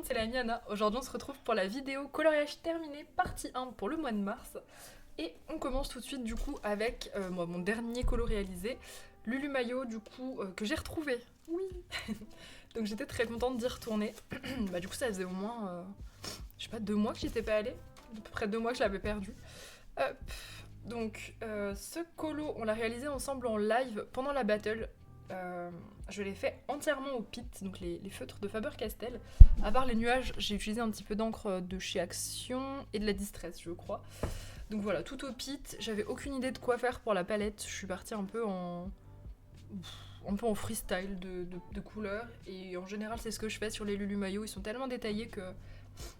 monde, c'est la Miana. Aujourd'hui, on se retrouve pour la vidéo coloriage terminé, partie 1 pour le mois de mars. Et on commence tout de suite du coup avec mon dernier colo réalisé, Lulu Mayo du coup que j'ai retrouvé. Oui. Donc j'étais très contente d'y retourner. Du coup ça faisait au moins, je sais pas, 2 mois que j'étais pas allée. À peu près 2 mois que je l'avais perdu. Hop. Donc ce colo, on l'a réalisé ensemble en live pendant la battle. Je l'ai fait entièrement au pit, donc les feutres de Faber-Castell. À part les nuages, j'ai utilisé un petit peu d'encre de chez Action et de la Distress, je crois. Donc voilà, tout au pit. J'avais aucune idée de quoi faire pour la palette. Je suis partie un peu en freestyle de couleurs. Et en général, c'est ce que je fais sur les Lulu Mayo. Ils sont tellement détaillés que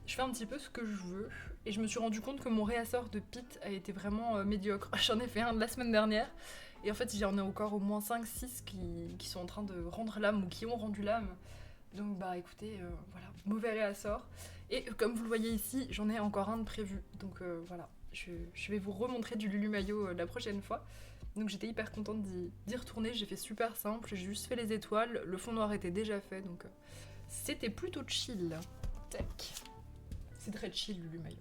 je fais un petit peu ce que je veux. Et je me suis rendu compte que mon réassort de pit a été vraiment médiocre. J'en ai fait un de la semaine dernière. Et en fait, il y en a encore au moins 5-6 qui sont en train de rendre l'âme ou qui ont rendu l'âme. Donc bah écoutez, voilà, mauvais réassort. Et comme vous le voyez ici, j'en ai encore un de prévu. Donc voilà, je vais vous remontrer du Lulu Mayo la prochaine fois. Donc j'étais hyper contente d'y retourner, j'ai fait super simple, j'ai juste fait les étoiles, le fond noir était déjà fait, donc c'était plutôt chill. Tac. C'est très chill Lulu Mayo.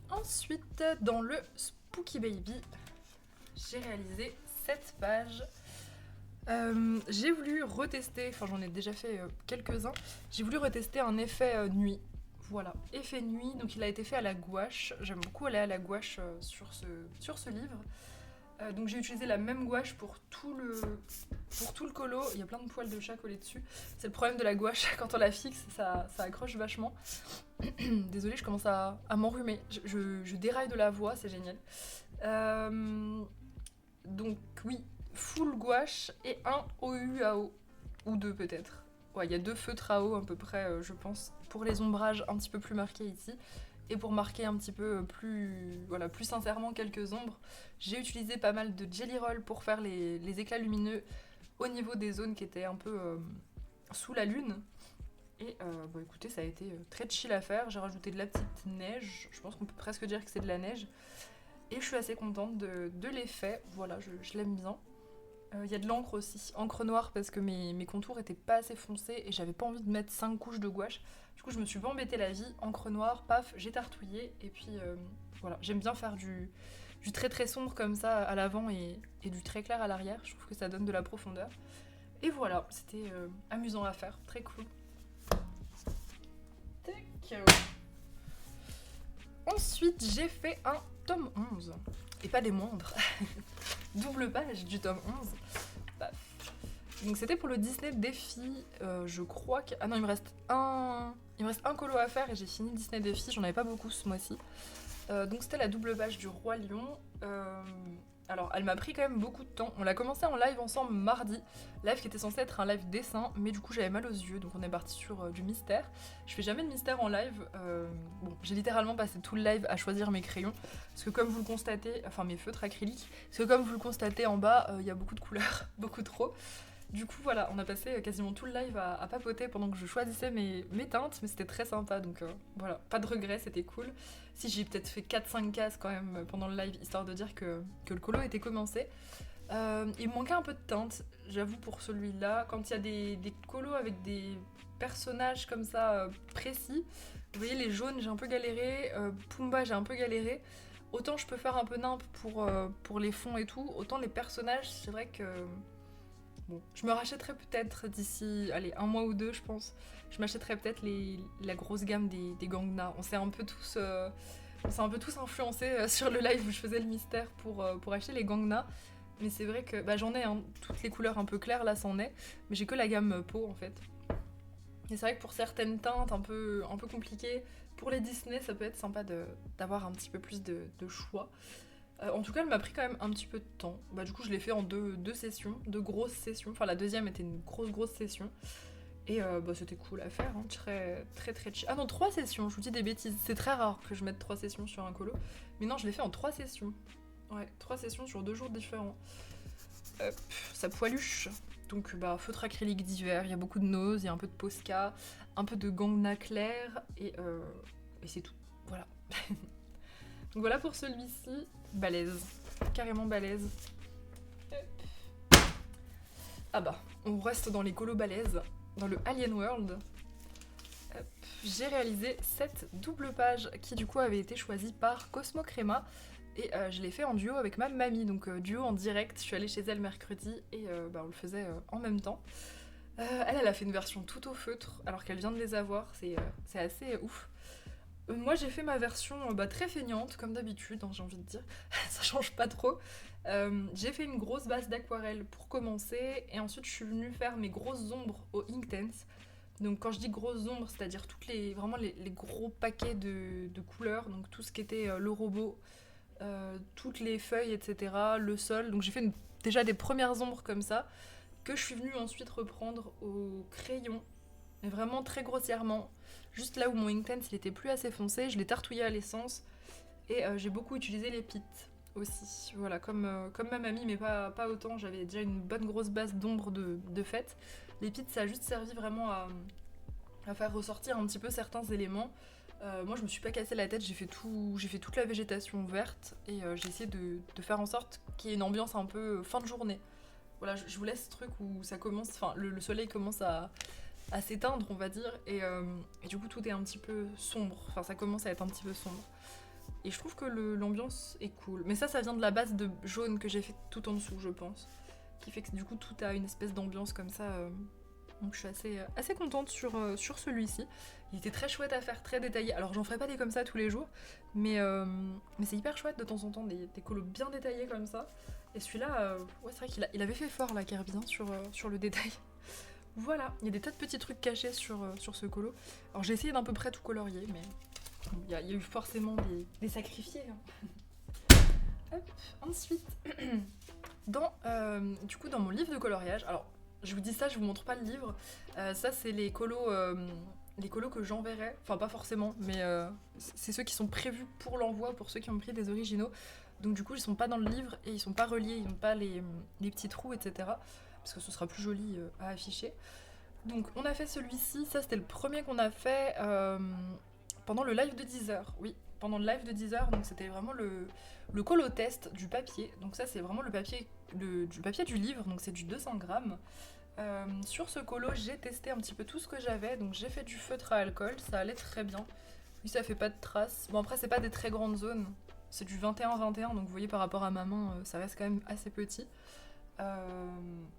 Ensuite, dans le Spooky Baby, j'ai réalisé 7 pages. J'ai voulu retester, enfin j'en ai déjà fait quelques-uns, j'ai voulu retester un effet nuit. Voilà, effet nuit, donc il a été fait à la gouache. J'aime beaucoup aller à la gouache sur ce livre. Donc j'ai utilisé la même gouache pour tout le colo. Il y a plein de poils de chat collés dessus. C'est le problème de la gouache, quand on la fixe, ça accroche vachement. Désolée, je commence à m'enrhumer. Je déraille de la voix, c'est génial. Donc oui, full gouache et un OUAO. Ou 2 peut-être. Ouais, il y a 2 feutres à eau à peu près, je pense, pour les ombrages un petit peu plus marqués ici. Et pour marquer un petit peu plus sincèrement quelques ombres, j'ai utilisé pas mal de Jelly Roll pour faire les éclats lumineux au niveau des zones qui étaient un peu sous la lune. Et écoutez, ça a été très chill à faire. J'ai rajouté de la petite neige. Je pense qu'on peut presque dire que c'est de la neige. Et je suis assez contente de l'effet. Voilà, je l'aime bien. Il y a de l'encre aussi, encre noire parce que mes contours étaient pas assez foncés et j'avais pas envie de mettre 5 couches de gouache. Du coup, je me suis pas embêté la vie, encre noire, paf, j'ai tartouillé et puis voilà. J'aime bien faire du très très sombre comme ça à l'avant et du très clair à l'arrière. Je trouve que ça donne de la profondeur. Et voilà, c'était amusant à faire, très cool. Tac. Ensuite, j'ai fait un tome 11. Et pas des moindres. Double page du tome 11. Paf. Donc c'était pour le Disney Défi, je crois que... Ah non, il me reste un colo à faire et j'ai fini Disney Défi, j'en avais pas beaucoup ce mois-ci. Donc c'était la double page du Roi Lion. Alors elle m'a pris quand même beaucoup de temps. On l'a commencé en live ensemble mardi, live qui était censé être un live dessin, mais du coup j'avais mal aux yeux, donc on est parti sur du mystère. Je fais jamais de mystère en live. J'ai littéralement passé tout le live à choisir mes crayons, parce que comme vous le constatez, enfin mes feutres acryliques, parce que comme vous le constatez en bas, il y a beaucoup de couleurs, beaucoup trop. Du coup voilà, on a passé quasiment tout le live à papoter pendant que je choisissais mes teintes, mais c'était très sympa, donc voilà, pas de regrets, c'était cool. Si j'ai peut-être fait 4-5 cases quand même pendant le live, histoire de dire que le colo était commencé. Il me manquait un peu de teinte, j'avoue pour celui-là. Quand il y a des colos avec des personnages comme ça précis, vous voyez les jaunes j'ai un peu galéré, Pumba j'ai un peu galéré. Autant je peux faire un peu nimp pour les fonds et tout, autant les personnages c'est vrai que... Bon, je me rachèterai peut-être d'ici, allez, 1 mois ou 2 je pense. Je m'achèterai peut-être la grosse gamme des Gangnam. On s'est un peu tous influencés sur le live où je faisais le mystère pour acheter les Gangnam. Mais c'est vrai que j'en ai toutes les couleurs un peu claires là c'en est, mais j'ai que la gamme peau en fait. Et c'est vrai que pour certaines teintes un peu compliquées, pour les Disney ça peut être sympa d'avoir un petit peu plus de choix. En tout cas, elle m'a pris quand même un petit peu de temps. Du coup, je l'ai fait en deux sessions, 2 grosses sessions. Enfin, la deuxième était une grosse session. Et c'était cool à faire, hein. Très, très, très chill. Ah non, 3 sessions, je vous dis des bêtises. C'est très rare que je mette 3 sessions sur un colo. Mais non, je l'ai fait en 3 sessions. Ouais, 3 sessions sur 2 jours différents. Ça poiluche. Donc, feutre acrylique d'hiver, il y a beaucoup de nose, il y a un peu de Posca, un peu de Gangnam clair, et c'est tout. Voilà. Donc voilà pour celui-ci, balèze, carrément balèze. Ah on reste dans les colos balèzes, dans le Alien World. j'ai réalisé cette double page qui du coup avait été choisie par Cosmo Crema et je l'ai fait en duo avec ma mamie, donc duo en direct. Je suis allée chez elle mercredi et on le faisait en même temps. Elle a fait une version tout au feutre alors qu'elle vient de les avoir, c'est assez ouf. Moi j'ai fait ma version très feignante comme d'habitude, hein, j'ai envie de dire, ça change pas trop. J'ai fait une grosse base d'aquarelle pour commencer et ensuite je suis venue faire mes grosses ombres au Inktense. Donc quand je dis grosses ombres, c'est-à-dire vraiment les gros paquets de couleurs, donc tout ce qui était le robot, toutes les feuilles, etc., le sol. Donc j'ai fait déjà des premières ombres comme ça, que je suis venue ensuite reprendre au crayon, mais vraiment très grossièrement. Juste là où mon Inktense il était plus assez foncé, je l'ai tartouillé à l'essence et j'ai beaucoup utilisé les pits aussi. Voilà, comme ma mamie, mais pas autant. J'avais déjà une bonne grosse base d'ombre de fête. Les pits, ça a juste servi vraiment à faire ressortir un petit peu certains éléments. Moi, je me suis pas cassé la tête, j'ai fait toute la végétation verte et j'ai essayé de faire en sorte qu'il y ait une ambiance un peu fin de journée. Voilà, je vous laisse ce truc où ça commence, enfin le soleil commence à s'éteindre, on va dire, et du coup tout est un petit peu sombre, enfin ça commence à être un petit peu sombre. Et je trouve que l'ambiance est cool. Mais ça vient de la base de jaune que j'ai fait tout en dessous, je pense, qui fait que du coup tout a une espèce d'ambiance comme ça. Donc je suis assez contente sur celui-ci. Il était très chouette à faire, très détaillé. Alors j'en ferai pas des comme ça tous les jours, mais c'est hyper chouette de temps en temps, des colos bien détaillés comme ça. Et celui-là, ouais, c'est vrai qu'il avait fait fort là, Kirby, sur le détail. Voilà, il y a des tas de petits trucs cachés sur ce colo. Alors j'ai essayé d'à peu près tout colorier, mais il y a eu forcément des sacrifiés. Hein. Hop, ensuite, dans mon livre de coloriage, alors je vous dis ça, je vous montre pas le livre. Ça, c'est les colos que j'enverrai. Enfin, pas forcément, mais c'est ceux qui sont prévus pour l'envoi, pour ceux qui ont pris des originaux. Donc du coup, ils sont pas dans le livre et ils sont pas reliés, ils n'ont pas les petits trous, etc. Parce que ce sera plus joli à afficher. Donc on a fait celui-ci, ça c'était le premier qu'on a fait pendant le live de 10h. Oui, pendant le live de 10h, donc c'était vraiment le colo test du papier. Donc ça c'est vraiment le papier du livre, donc c'est du 200 grammes. Sur ce colo, j'ai testé un petit peu tout ce que j'avais, donc j'ai fait du feutre à alcool, ça allait très bien. Oui, ça fait pas de traces. Bon après c'est pas des très grandes zones, c'est du 21-21, donc vous voyez par rapport à ma main, ça reste quand même assez petit.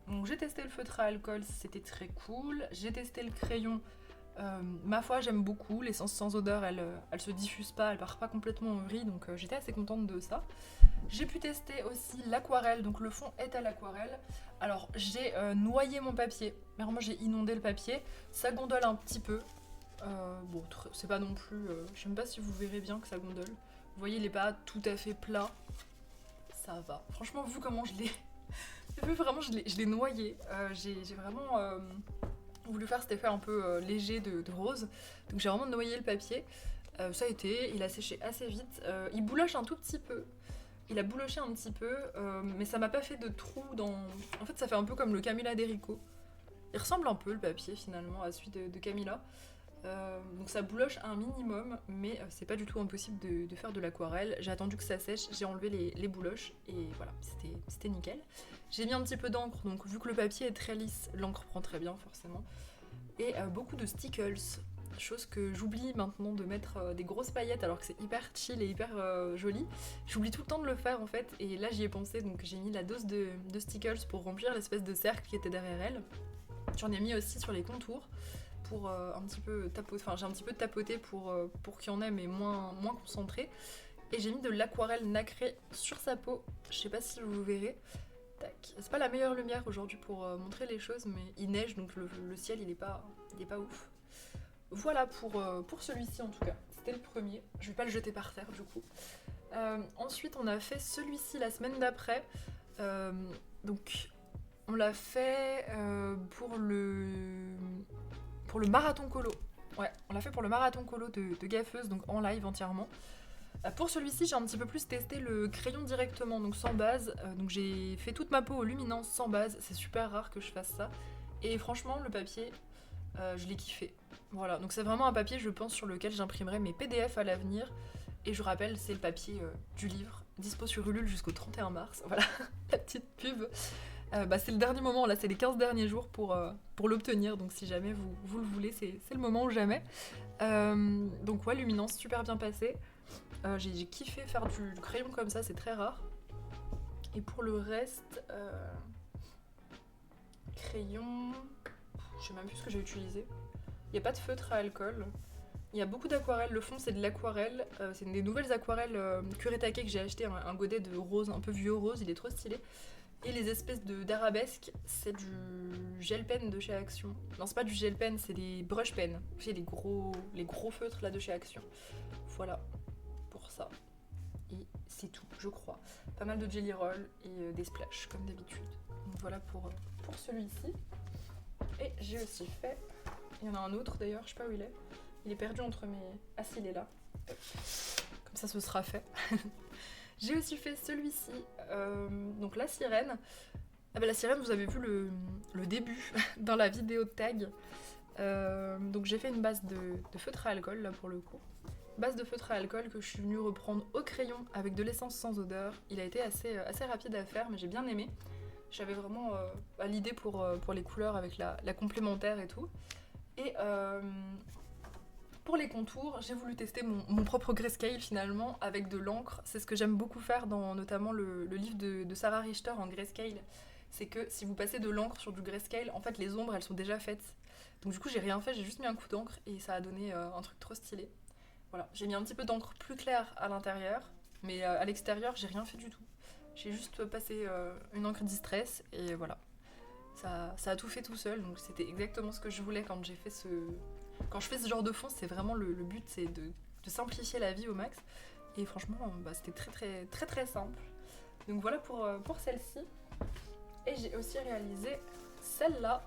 Donc j'ai testé le feutre à alcool, c'était très cool. J'ai testé le crayon. Ma foi, j'aime beaucoup. L'essence sans odeur, elle se diffuse pas, elle part pas complètement en vrille, donc j'étais assez contente de ça. J'ai pu tester aussi l'aquarelle, donc le fond est à l'aquarelle. Alors j'ai noyé mon papier, mais vraiment j'ai inondé le papier. Ça gondole un petit peu. C'est pas non plus. Je sais même pas si vous verrez bien que ça gondole. Vous voyez, il est pas tout à fait plat. Ça va. Franchement, vu comment je l'ai. Vraiment, je l'ai noyé. J'ai vraiment voulu faire cet effet un peu léger de rose. Donc j'ai vraiment noyé le papier. Ça a été, il a séché assez vite. Il bouloche un tout petit peu. Il a bouloché un petit peu, mais ça m'a pas fait de trou dans... En fait, ça fait un peu comme le Camilla d'Erico. Il ressemble un peu, le papier, finalement, à celui de Camilla. Donc ça bouloche un minimum, mais c'est pas du tout impossible de faire de l'aquarelle. J'ai attendu que ça sèche, j'ai enlevé les bouloches, et voilà, c'était nickel. J'ai mis un petit peu d'encre, donc vu que le papier est très lisse, l'encre prend très bien, forcément. Et beaucoup de stickles, chose que j'oublie maintenant de mettre des grosses paillettes, alors que c'est hyper chill et hyper joli. J'oublie tout le temps de le faire, en fait, et là j'y ai pensé, donc j'ai mis la dose de stickles pour remplir l'espèce de cercle qui était derrière elle. J'en ai mis aussi sur les contours, pour un petit peu tapoter, enfin j'ai un petit peu tapoté pour qu'il y en ait, mais moins concentré. Et j'ai mis de l'aquarelle nacrée sur sa peau, je sais pas si vous verrez. Tac. C'est pas la meilleure lumière aujourd'hui pour montrer les choses, mais il neige, donc le ciel il est pas ouf. Voilà pour celui-ci en tout cas, c'était le premier. Je vais pas le jeter par terre du coup. Ensuite on a fait celui-ci la semaine d'après. Donc on l'a fait pour le marathon colo. Ouais, on l'a fait pour le marathon colo de Gaffeuse, donc en live entièrement. Pour celui-ci, j'ai un petit peu plus testé le crayon directement, donc sans base. Donc j'ai fait toute ma peau au luminance sans base. C'est super rare que je fasse ça. Et franchement, le papier, je l'ai kiffé. Voilà, donc c'est vraiment un papier, je pense, sur lequel j'imprimerai mes PDF à l'avenir. Et je rappelle, c'est le papier du livre, dispo sur Ulule jusqu'au 31 mars. Voilà, la petite pub. C'est le dernier moment, là c'est les 15 derniers jours pour l'obtenir, donc si jamais vous le voulez, c'est le moment ou jamais. Donc ouais, Luminance, super bien passé. J'ai kiffé faire du crayon comme ça, c'est très rare. Et pour le reste, crayon, je sais même plus ce que j'ai utilisé. Il n'y a pas de feutre à alcool. Il y a beaucoup d'aquarelle, le fond c'est de l'aquarelle, c'est des nouvelles aquarelles Kuretake que j'ai acheté, un godet de rose, un peu vieux rose, il est trop stylé. Et les espèces d'arabesques, c'est du gel pen de chez Action. Non, c'est pas du gel pen, c'est des brush pen. Vous savez, les gros feutres là de chez Action. Voilà, pour ça. Et c'est tout, je crois. Pas mal de jelly roll et des splashs, comme d'habitude. Donc voilà pour celui-ci. Et j'ai aussi fait... Il y en a un autre d'ailleurs, je sais pas où il est. Il est perdu entre mes... Ah si, il est là. Comme ça, ce sera fait. J'ai aussi fait celui-ci, donc la sirène. La sirène, vous avez vu le début dans la vidéo de tag. Donc j'ai fait une base de feutre à alcool, là pour le coup. Base de feutre à alcool que je suis venue reprendre au crayon avec de l'essence sans odeur. Il a été assez rapide à faire, mais j'ai bien aimé. J'avais vraiment l'idée pour les couleurs avec la complémentaire et tout. Et pour les contours, j'ai voulu tester mon propre grayscale finalement avec de l'encre. C'est ce que j'aime beaucoup faire dans notamment le livre de Sarah Richter en grayscale. C'est que si vous passez de l'encre sur du grayscale, en fait les ombres elles sont déjà faites. Donc du coup j'ai rien fait, j'ai juste mis un coup d'encre et ça a donné un truc trop stylé. Voilà, j'ai mis un petit peu d'encre plus claire à l'intérieur, mais à l'extérieur j'ai rien fait du tout. J'ai juste passé une encre distress et voilà. Ça a tout fait tout seul, donc c'était exactement ce que je voulais quand j'ai fait Quand je fais ce genre de fond, c'est vraiment le but, c'est de simplifier la vie au max. Et franchement, c'était très simple. Donc voilà pour celle-ci. Et j'ai aussi réalisé celle-là.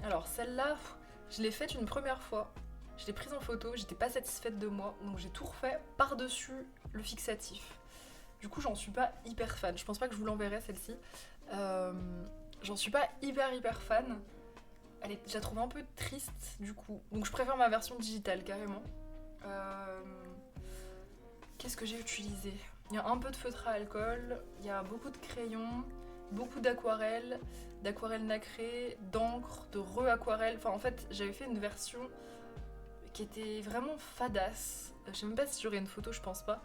Alors celle-là, je l'ai faite une première fois. Je l'ai prise en photo, j'étais pas satisfaite de moi. Donc j'ai tout refait par-dessus le fixatif. Du coup, j'en suis pas hyper fan. Je pense pas que je vous l'enverrai celle-ci. J'en suis pas hyper fan. Je la trouve un peu triste du coup. Donc je préfère ma version digitale carrément. Qu'est-ce que j'ai utilisé ? Il y a un peu de feutre à alcool, il y a beaucoup de crayons, beaucoup d'aquarelle nacrée, d'encre, de re-aquarelle. Enfin en fait j'avais fait une version qui était vraiment fadasse. Je sais même pas si j'aurai une photo, je pense pas.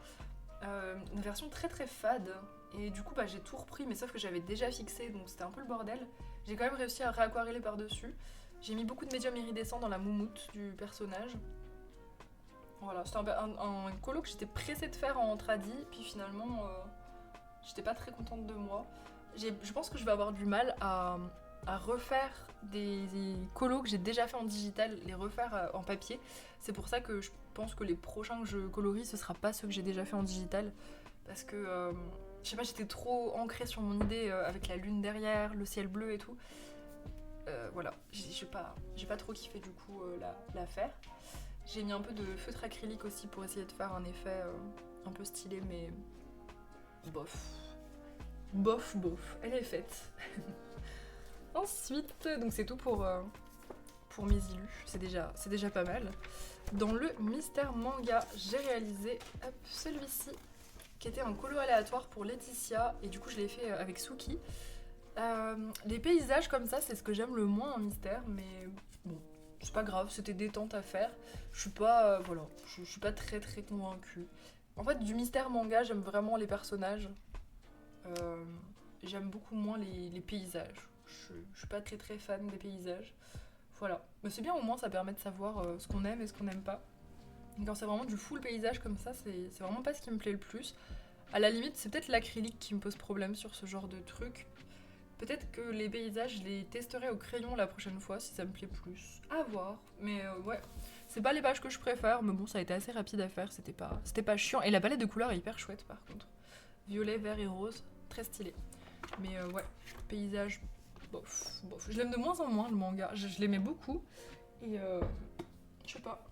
Une version très fade. Et du coup j'ai tout repris mais sauf que j'avais déjà fixé donc c'était un peu le bordel. J'ai quand même réussi à réaquareller par-dessus. J'ai mis beaucoup de médium iridescent dans la moumoute du personnage. Voilà, c'était un colo que j'étais pressée de faire en tradi, puis finalement j'étais pas très contente de moi. Je pense que je vais avoir du mal à refaire des colos que j'ai déjà fait en digital, les refaire en papier. C'est pour ça que je pense que les prochains que je colorie, ce sera pas ceux que j'ai déjà fait en digital. Parce que je sais pas, j'étais trop ancrée sur mon idée avec la lune derrière, le ciel bleu et tout. Voilà, j'ai pas trop kiffé du coup la faire. J'ai mis un peu de feutre acrylique aussi pour essayer de faire un effet un peu stylé, mais bof, elle est faite. Ensuite, donc c'est tout pour mes illus, c'est déjà pas mal. Dans le mystère manga, j'ai réalisé celui-ci, qui était un colo aléatoire pour Laetitia, et du coup je l'ai fait avec Suki. Les paysages comme ça, c'est ce que j'aime le moins en mystère, mais bon, c'est pas grave, c'était détente à faire. Je suis pas, je suis pas très convaincue. En fait, du mystère manga, j'aime vraiment les personnages. J'aime beaucoup moins les paysages. Je suis pas très fan des paysages. Voilà, mais c'est bien, au moins ça permet de savoir ce qu'on aime et ce qu'on n'aime pas. Et quand c'est vraiment du full paysage comme ça, c'est vraiment pas ce qui me plaît le plus. À la limite, c'est peut-être l'acrylique qui me pose problème sur ce genre de truc. Peut-être que les paysages, je les testerai au crayon la prochaine fois si ça me plaît plus. À voir. Mais ouais, c'est pas les pages que je préfère, mais bon, ça a été assez rapide à faire, c'était pas chiant. Et la palette de couleurs est hyper chouette par contre. Violet, vert et rose, très stylé. Mais ouais, paysage, bof. Je l'aime de moins en moins le manga, je l'aimais beaucoup. Et je sais pas,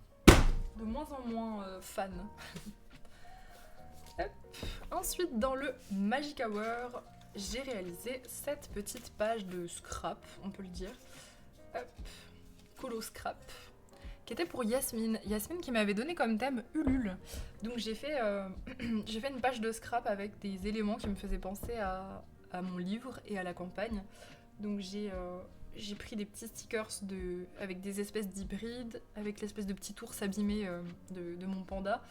de moins en moins fan. Hop. Ensuite, dans le Magic Hour, j'ai réalisé cette petite page de scrap, on peut le dire. Hop, colo scrap, qui était pour Yasmine. Yasmine qui m'avait donné comme thème Ulule. Donc j'ai fait une page de scrap avec des éléments qui me faisaient penser à à mon livre et à la campagne. Donc j'ai pris des petits stickers avec des espèces d'hybrides, avec l'espèce de petit ours abîmé de mon panda.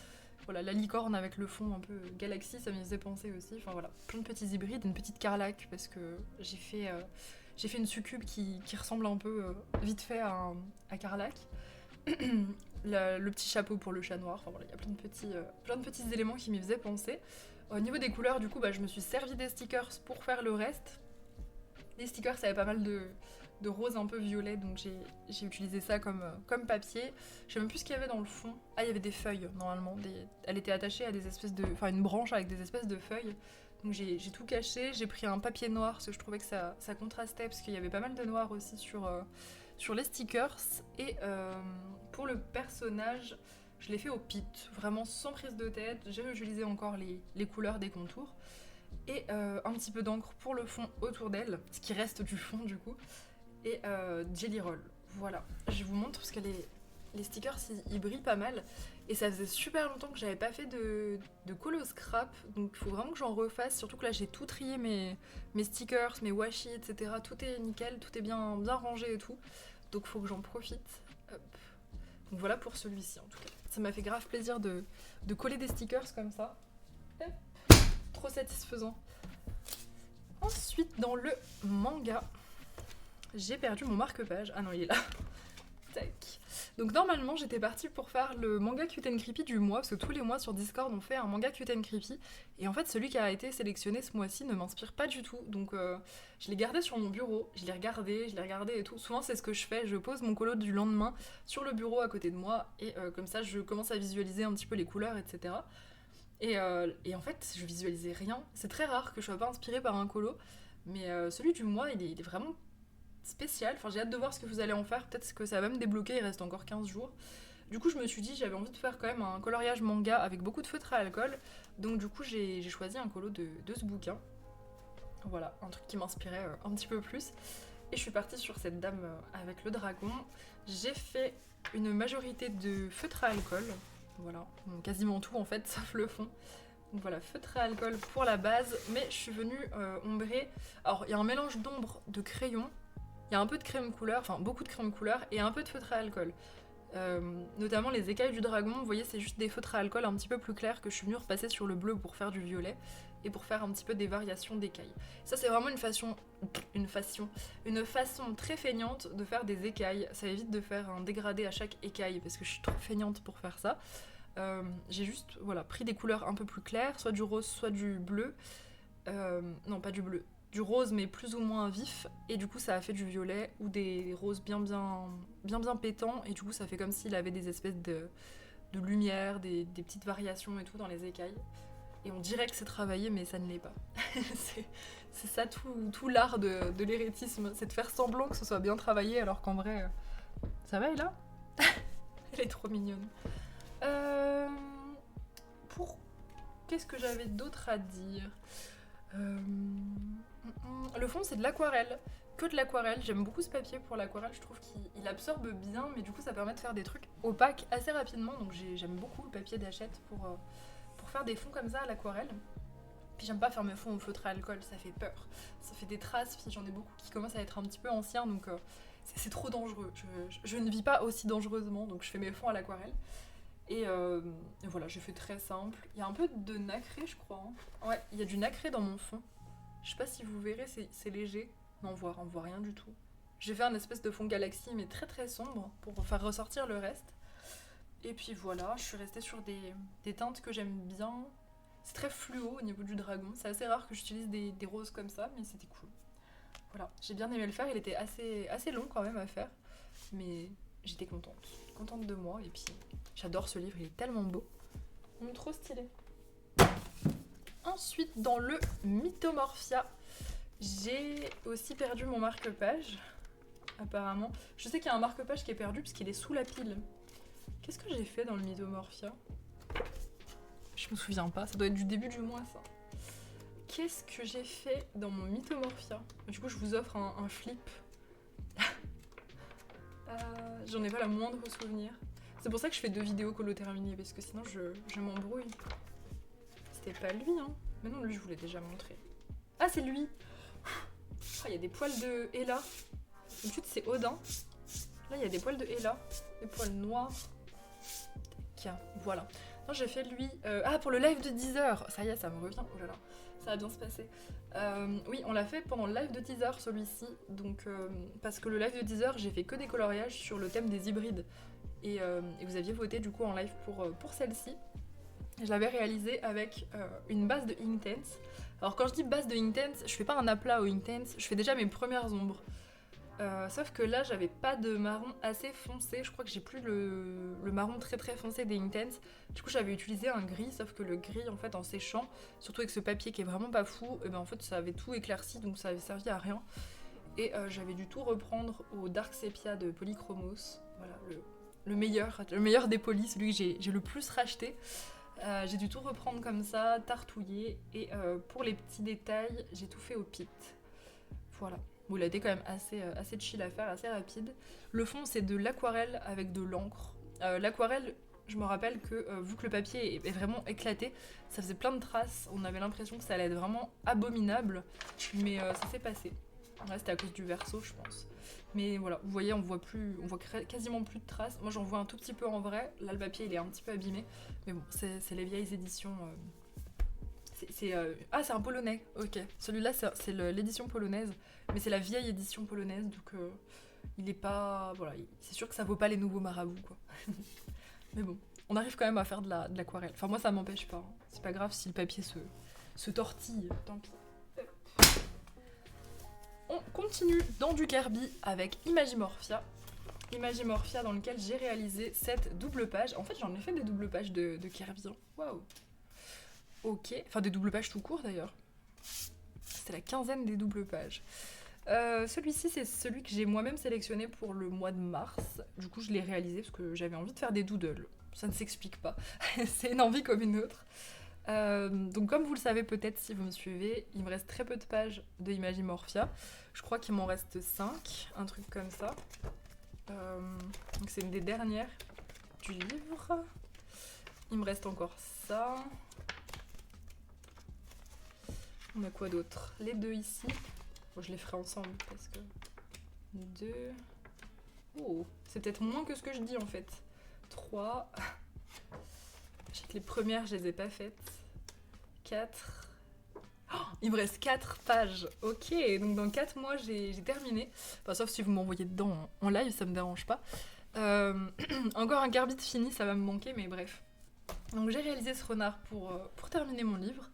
Voilà, la licorne avec le fond un peu galaxie, ça m'y faisait penser aussi. Enfin voilà, plein de petits hybrides, une petite carlac parce que j'ai fait une succube qui ressemble un peu vite fait à carlac. Le petit chapeau pour le chat noir, enfin voilà, il y a plein de petits éléments qui m'y faisaient penser. Au niveau des couleurs, du coup, je me suis servi des stickers pour faire le reste. Les stickers, ça avait pas mal de rose un peu violet, donc j'ai utilisé ça comme papier. Je sais même plus ce qu'il y avait dans le fond. Ah, il y avait des feuilles, normalement. Elle était attachée à des espèces de... Enfin, une branche avec des espèces de feuilles. Donc j'ai tout caché. J'ai pris un papier noir, parce que je trouvais que ça contrastait, parce qu'il y avait pas mal de noir aussi sur les stickers. Et pour le personnage, je l'ai fait au pit, vraiment sans prise de tête. J'ai réutilisé encore les couleurs des contours. Et un petit peu d'encre pour le fond autour d'elle, ce qui reste du fond du coup. Et Jelly Roll, voilà. Je vous montre parce que les stickers ils brillent pas mal. Et ça faisait super longtemps que j'avais pas fait de colo scrap, donc il faut vraiment que j'en refasse. Surtout que là j'ai tout trié, mes stickers, mes washi, etc. Tout est nickel, tout est bien rangé et tout. Donc il faut que j'en profite. Hop. Donc voilà pour celui-ci en tout cas. Ça m'a fait grave plaisir de coller des stickers comme ça. Hop. Trop satisfaisant. Ensuite, dans le manga, j'ai perdu mon marque-page. Ah non, il est là. Tac. Donc normalement, j'étais partie pour faire le manga Cute and Creepy du mois, parce que tous les mois sur Discord, on fait un manga Cute and Creepy. Et en fait, celui qui a été sélectionné ce mois-ci ne m'inspire pas du tout. Donc je l'ai gardé sur mon bureau, je l'ai regardé et tout. Souvent, c'est ce que je fais. Je pose mon colo du lendemain sur le bureau à côté de moi. Et comme ça, je commence à visualiser un petit peu les couleurs, etc. Et en fait, je visualisais rien. C'est très rare que je sois pas inspirée par un colo. Mais celui du mois, il est vraiment spécial. Enfin, j'ai hâte de voir ce que vous allez en faire. Peut-être que ça va me débloquer, il reste encore 15 jours. Du coup, je me suis dit, j'avais envie de faire quand même un coloriage manga avec beaucoup de feutre à alcool. Donc du coup, j'ai choisi un colo de ce bouquin. Voilà, un truc qui m'inspirait un petit peu plus. Et je suis partie sur cette dame avec le dragon. J'ai fait une majorité de feutre à alcool. Voilà, donc quasiment tout en fait, sauf le fond. Donc voilà, feutre à alcool pour la base, mais je suis venue ombrer. Alors, il y a un mélange d'ombre, de crayon, il y a un peu de crème couleur, enfin beaucoup de crème couleur, et un peu de feutre à alcool. Notamment les écailles du dragon, vous voyez, c'est juste des feutres à alcool un petit peu plus clairs que je suis venue repasser sur le bleu pour faire du violet, et pour faire un petit peu des variations d'écailles. Ça, c'est vraiment une façon très feignante de faire des écailles. Ça évite de faire un dégradé à chaque écaille, parce que je suis trop feignante pour faire ça. J'ai juste pris des couleurs un peu plus claires, soit du rose, soit du bleu. Non, pas du bleu, du rose mais plus ou moins vif, et du coup ça a fait du violet ou des roses bien pétants, et du coup ça fait comme s'il avait des espèces de lumière, des petites variations et tout dans les écailles. Et on dirait que c'est travaillé, mais ça ne l'est pas. c'est ça tout l'art de l'érétisme, c'est de faire semblant que ce soit bien travaillé alors qu'en vrai... Ça va, elle là? Elle est trop mignonne. Qu'est-ce que j'avais d'autre à dire? Le fond, c'est de l'aquarelle. Que de l'aquarelle. J'aime beaucoup ce papier pour l'aquarelle. Je trouve qu'il absorbe bien, mais du coup, ça permet de faire des trucs opaques assez rapidement. Donc j'aime beaucoup le papier d'Hachette pour faire des fonds comme ça à l'aquarelle. Puis j'aime pas faire mes fonds au feutre à alcool, ça fait peur. Ça fait des traces, puis j'en ai beaucoup qui commencent à être un petit peu anciens, donc c'est trop dangereux. Je ne vis pas aussi dangereusement, donc je fais mes fonds à l'aquarelle. Et voilà, j'ai fait très simple. Il y a un peu de nacré, je crois. Hein. Ouais, il y a du nacré dans mon fond. Je sais pas si vous verrez, c'est léger. Non, on voit rien du tout. J'ai fait un espèce de fond galaxie, mais très très sombre, pour faire ressortir le reste. Et puis voilà, je suis restée sur des teintes que j'aime bien. C'est très fluo au niveau du dragon. C'est assez rare que j'utilise des roses comme ça, mais c'était cool. Voilà, j'ai bien aimé le faire. Il était assez long quand même à faire. Mais j'étais contente de moi. Et puis j'adore ce livre, il est tellement beau. Trop stylé. Ensuite, dans le Mythomorphia, j'ai aussi perdu mon marque-page. Apparemment. Je sais qu'il y a un marque-page qui est perdu parce qu'il est sous la pile. Qu'est-ce que j'ai fait dans le Mythomorphia? Je me souviens pas, ça doit être du début du mois ça. Qu'est-ce que j'ai fait dans mon Mythomorphia? Du coup, je vous offre un flip. J'en ai pas la moindre souvenir. C'est pour ça que je fais 2 vidéos colo terminées, parce que sinon je m'embrouille. C'était pas lui, hein. Mais non, lui je vous l'ai déjà montré. Ah, c'est lui. Ah, il y a des poils de Ella. D'habitude, c'est Odin. Là, il y a des poils de Ella. Des poils noirs. Tiens, voilà. Non, j'ai fait lui. Ah, pour le live de 10h. Ça y est, ça me revient. Oh là là, ça va bien se passer. Oui, on l'a fait pendant le live de 10h, celui-ci. Donc, parce que le live de 10h, j'ai fait que des coloriages sur le thème des hybrides. Et vous aviez voté du coup en live pour celle-ci. Je l'avais réalisée avec une base de Inktense. Alors quand je dis base de Inktense, je fais pas un aplat au Inktense, je fais déjà mes premières ombres. Sauf que là, j'avais pas de marron assez foncé. Je crois que j'ai plus le marron très très foncé des Inktense. Du coup, j'avais utilisé un gris, sauf que le gris, en fait, en séchant, surtout avec ce papier qui est vraiment pas fou, et ben en fait, ça avait tout éclairci, donc ça avait servi à rien. Et j'avais dû tout reprendre au Dark Sepia de Polychromos. Voilà, le meilleur des polis, celui que j'ai le plus racheté. J'ai dû tout reprendre comme ça, tartouiller. Et pour les petits détails, j'ai tout fait au pit. Voilà. Bon, il a été quand même assez chill à faire, assez rapide. Le fond, c'est de l'aquarelle avec de l'encre. L'aquarelle, je me rappelle que vu que le papier est vraiment éclaté, ça faisait plein de traces. On avait l'impression que ça allait être vraiment abominable. Mais ça s'est passé. Ouais, c'était à cause du verso, je pense. Mais voilà, vous voyez, on voit quasiment plus de traces. Moi, j'en vois un tout petit peu en vrai. Là, le papier, il est un petit peu abîmé. Mais bon, c'est les vieilles éditions. Ah, c'est un polonais. Ok. Celui-là, c'est l'édition polonaise. Mais c'est la vieille édition polonaise. Donc, il est pas... Voilà, c'est sûr que ça vaut pas les nouveaux marabouts, quoi. Mais bon, on arrive quand même à faire de l'aquarelle. Enfin, moi, ça m'empêche pas. Hein. C'est pas grave si le papier se tortille. Tant pis. On continue dans du Kirby avec Imagimorphia. Imagimorphia dans lequel j'ai réalisé cette double page. En fait, j'en ai fait des doubles pages de Kirby. Waouh. Ok. Enfin, des doubles pages tout court d'ailleurs. C'était la quinzaine des doubles pages. Celui-ci, c'est celui que j'ai moi-même sélectionné pour le mois de mars. Du coup, je l'ai réalisé parce que j'avais envie de faire des doodles. Ça ne s'explique pas. C'est une envie comme une autre. Donc comme vous le savez peut-être si vous me suivez, il me reste très peu de pages de Imagimorphia. Je crois qu'il m'en reste 5, un truc comme ça. Donc c'est une des dernières du livre. Il me reste encore ça. On a quoi d'autre? Les deux ici. Bon, je les ferai ensemble parce que... 2... Oh, c'est peut-être moins que ce que je dis en fait. 3... Je sais que les premières, je les ai pas faites. 4... Oh, il me reste 4 pages. Ok, donc dans 4 mois, j'ai terminé. Enfin, sauf si vous m'envoyez dedans en live, ça me dérange pas. Encore un Garbit fini, ça va me manquer, mais bref. Donc j'ai réalisé ce renard pour terminer mon livre.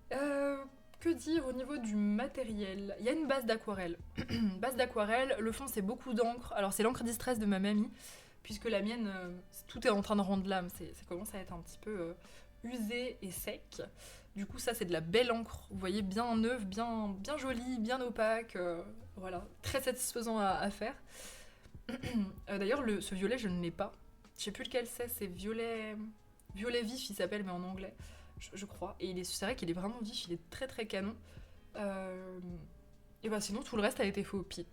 Que dire au niveau du matériel? Il y a une base d'aquarelle. Base d'aquarelle, le fond c'est beaucoup d'encre. Alors c'est l'encre Distress de ma mamie, puisque la mienne, tout est en train de rendre l'âme. Ça commence à être un petit peu usé et sec. Du coup ça c'est de la belle encre, vous voyez, bien neuve, bien jolie, bien opaque. Voilà, très satisfaisant à faire. D'ailleurs ce violet je ne l'ai pas. Je sais plus lequel c'est violet vif il s'appelle mais en anglais. Je crois. Et c'est vrai qu'il est vraiment vif, il est très très canon. Et bah sinon tout le reste a été fait au pit.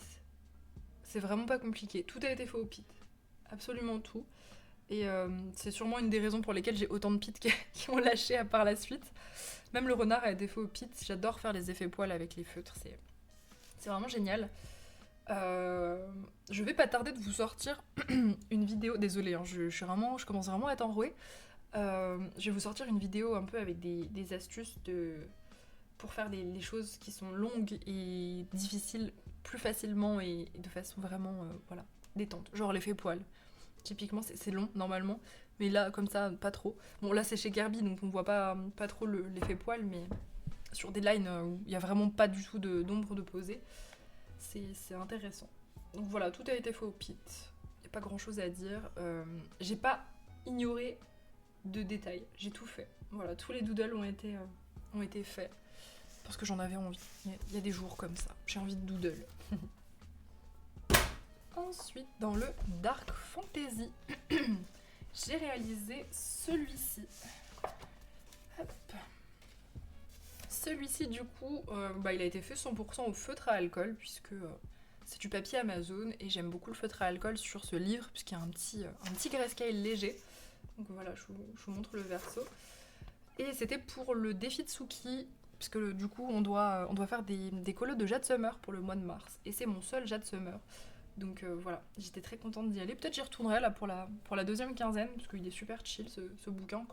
C'est vraiment pas compliqué. Tout a été fait au pit. Absolument tout. Et c'est sûrement une des raisons pour lesquelles j'ai autant de pits qui ont lâché par la suite. Même le renard a été fait au pit. J'adore faire les effets poils avec les feutres. C'est vraiment génial. Je vais pas tarder de vous sortir une vidéo. Désolée, hein, je commence vraiment à être enrouée. Je vais vous sortir une vidéo un peu avec des astuces pour faire les choses qui sont longues et difficiles plus facilement et de façon vraiment voilà, détente. Genre l'effet poil. Typiquement, c'est long normalement, mais là, comme ça, pas trop. Bon, là, c'est chez Kirby, donc on voit pas trop l'effet poil, mais sur des lines où il y a vraiment pas du tout d'ombre de posée, c'est intéressant. Donc voilà, tout a été fait au pit. Y a pas grand chose à dire. J'ai pas ignoré de détails, j'ai tout fait. Voilà, tous les doodles ont été faits parce que j'en avais envie. Il y a des jours comme ça, j'ai envie de doodle. Ensuite, dans le Dark Fantasy, j'ai réalisé celui-ci. Hop. Celui-ci, du coup, il a été fait 100% au feutre à alcool, puisque c'est du papier Amazon, et j'aime beaucoup le feutre à alcool sur ce livre, puisqu'il y a un petit grayscale léger. Donc voilà, je vous montre le verso. Et c'était pour le défi de Tsuki, parce que du coup on doit faire des colos de Jade Summer pour le mois de mars, et c'est mon seul Jade Summer. Donc voilà, j'étais très contente d'y aller. Peut-être j'y retournerai là pour la deuxième quinzaine, parce qu'il est super chill ce bouquin.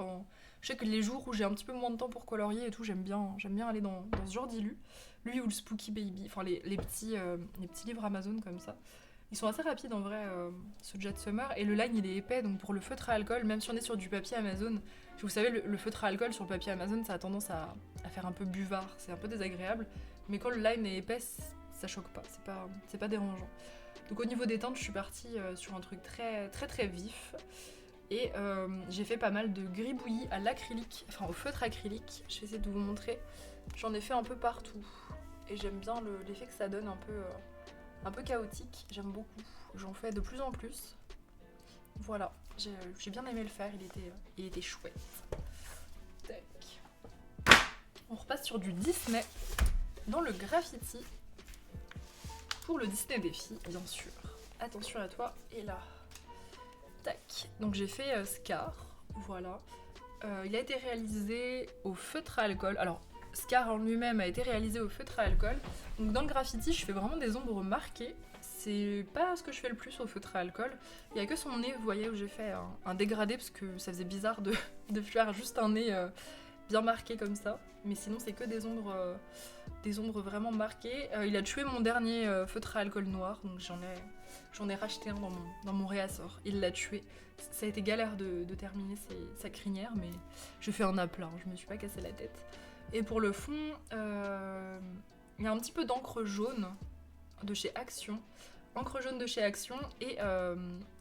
Je sais que les jours où j'ai un petit peu moins de temps pour colorier et tout, j'aime bien aller dans ce genre d'illu. Lui ou le Spooky Baby, enfin les petits livres Amazon comme ça. Ils sont assez rapides en vrai, ce Jade Summer, et le line il est épais, donc pour le feutre à alcool, même si on est sur du papier Amazon, vous savez, le feutre à alcool sur le papier Amazon, ça a tendance à faire un peu buvard, c'est un peu désagréable, mais quand le line est épais, ça choque pas, c'est pas dérangeant. Donc au niveau des teintes, je suis partie sur un truc très très très vif, et j'ai fait pas mal de gribouillis à l'acrylique, enfin au feutre acrylique, je vais essayer de vous montrer, j'en ai fait un peu partout, et j'aime bien l'effet que ça donne un peu chaotique, j'aime beaucoup, j'en fais de plus en plus. Voilà, j'ai bien aimé le faire, il était chouette. Tac. On repasse sur du Disney, dans le graffiti, pour le Disney défi, bien sûr. Attention à toi, et là. Tac. Donc j'ai fait Scar, voilà. Il a été réalisé au feutre à alcool. Alors, Scar en lui-même a été réalisé au feutre à alcool. Donc dans le graffiti, je fais vraiment des ombres marquées. C'est pas ce que je fais le plus au feutre à alcool. Il y a que son nez, vous voyez, où j'ai fait un dégradé, parce que ça faisait bizarre de faire juste un nez bien marqué comme ça. Mais sinon, c'est que des ombres vraiment marquées. Il a tué mon dernier feutre à alcool noir, donc j'en ai racheté un dans mon réassort. Il l'a tué. Ça a été galère de terminer sa crinière, mais je fais un aplat, je me suis pas cassé la tête. Et pour le fond, il y a un petit peu d'encre jaune de chez Action. Encre jaune de chez Action et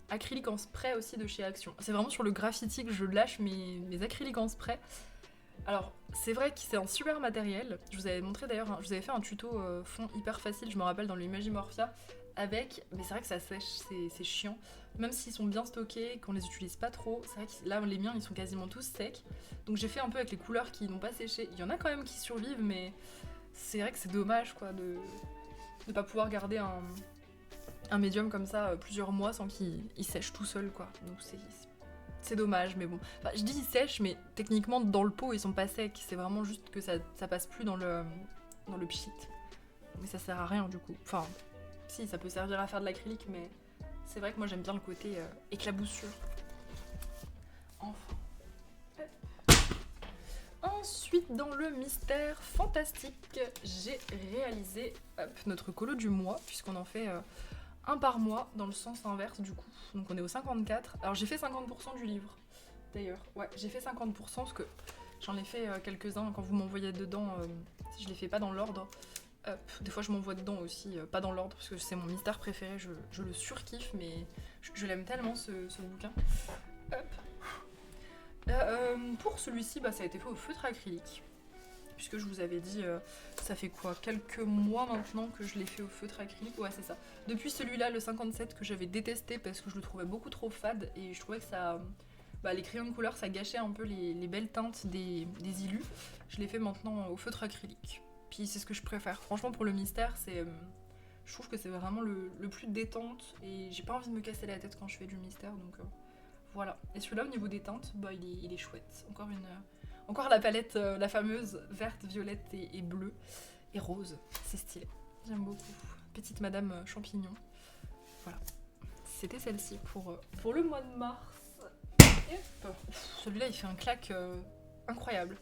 acrylique en spray aussi de chez Action. C'est vraiment sur le graffiti que je lâche mes acryliques en spray. Alors, c'est vrai que c'est un super matériel. Je vous avais montré d'ailleurs, je vous avais fait un tuto fond hyper facile, je me rappelle, dans l'Imagimorphia, avec, mais c'est vrai que ça sèche, c'est chiant. Même s'ils sont bien stockés, qu'on les utilise pas trop, c'est vrai que là, les miens, ils sont quasiment tous secs. Donc j'ai fait un peu avec les couleurs qui n'ont pas séché. Il y en a quand même qui survivent, mais c'est vrai que c'est dommage, quoi, de pas pouvoir garder un médium comme ça plusieurs mois sans qu'il sèche tout seul, quoi. Donc c'est dommage, mais bon. Enfin, je dis ils sèchent, mais techniquement dans le pot ils sont pas secs. C'est vraiment juste que ça passe plus dans le pchit. Mais ça sert à rien du coup. Enfin, si, ça peut servir à faire de l'acrylique, mais c'est vrai que moi j'aime bien le côté éclaboussure. Enfin. Ensuite, dans le mystère fantastique, j'ai réalisé notre colo du mois, puisqu'on en fait un par mois dans le sens inverse du coup. Donc on est au 54. Alors j'ai fait 50% du livre d'ailleurs. Ouais, j'ai fait 50% parce que j'en ai fait quelques-uns quand vous m'envoyez dedans. Si je les fais pas dans l'ordre. Des fois je m'envoie dedans aussi, pas dans l'ordre parce que c'est mon mystère préféré. Je le surkiffe, mais je l'aime tellement ce bouquin. Pour celui-ci, ça a été fait au feutre acrylique. Puisque je vous avais dit, ça fait quoi, quelques mois maintenant que je l'ai fait au feutre acrylique. Ouais, c'est ça. Depuis celui-là, le 57, que j'avais détesté parce que je le trouvais beaucoup trop fade et je trouvais que ça, les crayons de couleur, ça gâchait un peu les belles teintes des illus. Je l'ai fait maintenant au feutre acrylique. Puis c'est ce que je préfère. Franchement, pour le mystère, je trouve que c'est vraiment le plus détente et j'ai pas envie de me casser la tête quand je fais du mystère, donc voilà. Et celui-là, au niveau des teintes, il est chouette. Encore la palette, la fameuse verte, violette et bleue. Et rose, c'est stylé. J'aime beaucoup. Petite Madame Champignon. Voilà. C'était celle-ci pour le mois de mars. Et hop. Celui-là, il fait un claque incroyable.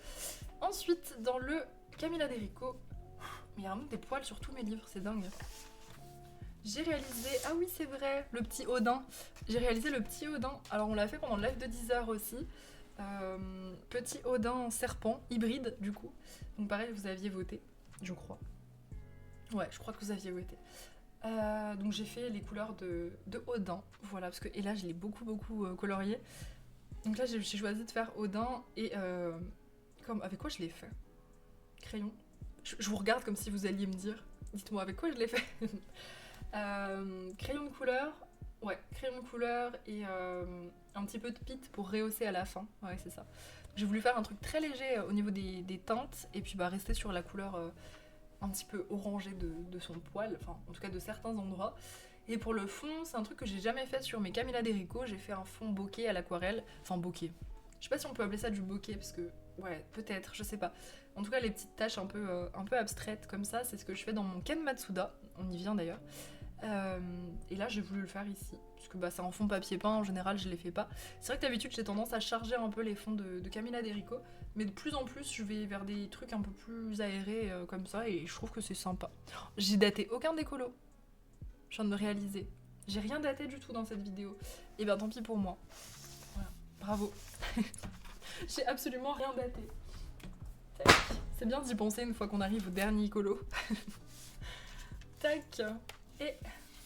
Ensuite, dans le Camilla Derico, il y a vraiment des poils sur tous mes livres, c'est dingue. J'ai réalisé, ah oui c'est vrai, le petit Odin. J'ai réalisé le petit Odin. Alors on l'a fait pendant le live de 10h aussi. Petit Odin serpent, hybride du coup. Donc pareil, vous aviez voté, je crois. Ouais, je crois que vous aviez voté. Donc j'ai fait les couleurs de Odin. Voilà, parce que, et là je l'ai beaucoup colorié. Donc là j'ai choisi de faire Odin et avec quoi je l'ai fait? Crayon. Je vous regarde comme si vous alliez me dire. Dites-moi avec quoi je l'ai fait. Crayon de couleur. Ouais, crayon de couleur et un petit peu de pit pour rehausser à la fin. Ouais, c'est ça. J'ai voulu faire un truc très léger au niveau des teintes et puis rester sur la couleur un petit peu orangée de son poil, enfin en tout cas de certains endroits. Et pour le fond, c'est un truc que j'ai jamais fait sur mes Camilla Derico. J'ai fait un fond bokeh à l'aquarelle. Enfin bokeh. Je sais pas si on peut appeler ça du bokeh, parce que, ouais, peut-être, je sais pas. En tout cas, les petites taches un peu abstraites comme ça, c'est ce que je fais dans mon Ken Matsuda, on y vient d'ailleurs. Et là, j'ai voulu le faire ici, parce que bah, c'est en fond papier peint, en général, je les fais pas. C'est vrai que d'habitude, j'ai tendance à charger un peu les fonds de Camilla Derico, mais de plus en plus, je vais vers des trucs un peu plus aérés comme ça, et je trouve que c'est sympa. J'ai daté aucun décolo, je viens de me réaliser. J'ai rien daté du tout dans cette vidéo. Et ben tant pis pour moi. Voilà, bravo. J'ai absolument rien daté. Tac. C'est bien d'y penser une fois qu'on arrive au dernier colo. Tac. Et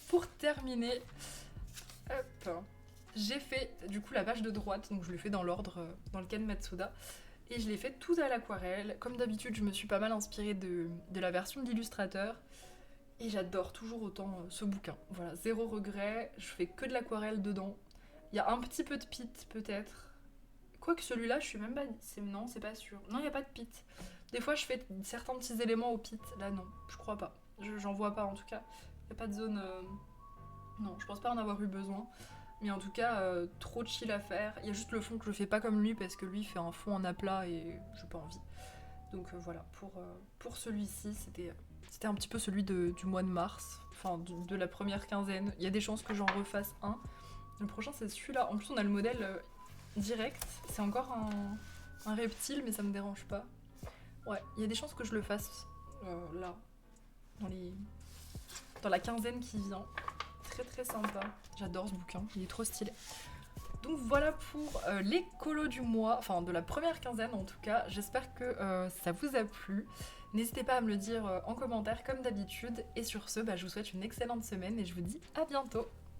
pour terminer, hop, j'ai fait du coup la page de droite, donc je l'ai fait dans l'ordre, dans le Ken Matsuda. Et je l'ai fait tout à l'aquarelle. Comme d'habitude, je me suis pas mal inspirée de la version d'Illustrateur. Et j'adore toujours autant ce bouquin. Voilà, zéro regret, je fais que de l'aquarelle dedans. Il y a un petit peu de pit peut-être. Quoique celui-là, je suis même pas... Non, c'est pas sûr. Non, il n'y a pas de pit. Des fois, je fais certains petits éléments au pit. Là, non, je crois pas. J'en vois pas en tout cas. Il n'y a pas de zone... Non, je pense pas en avoir eu besoin. Mais en tout cas, trop chill à faire. Il y a juste le fond que je fais pas comme lui parce que lui il fait un fond en aplat et j'ai pas envie. Donc voilà, pour celui-ci, c'était un petit peu celui du mois de mars, enfin de la première quinzaine. Il y a des chances que j'en refasse un. Le prochain, c'est celui-là. En plus, on a le modèle direct. C'est encore un reptile, mais ça me dérange pas. Ouais, il y a des chances que je le fasse là, dans la quinzaine qui vient. Très très sympa. J'adore ce bouquin, il est trop stylé. Donc voilà pour les colos du mois, enfin de la première quinzaine en tout cas. J'espère que ça vous a plu. N'hésitez pas à me le dire en commentaire comme d'habitude. Et sur ce, je vous souhaite une excellente semaine et je vous dis à bientôt.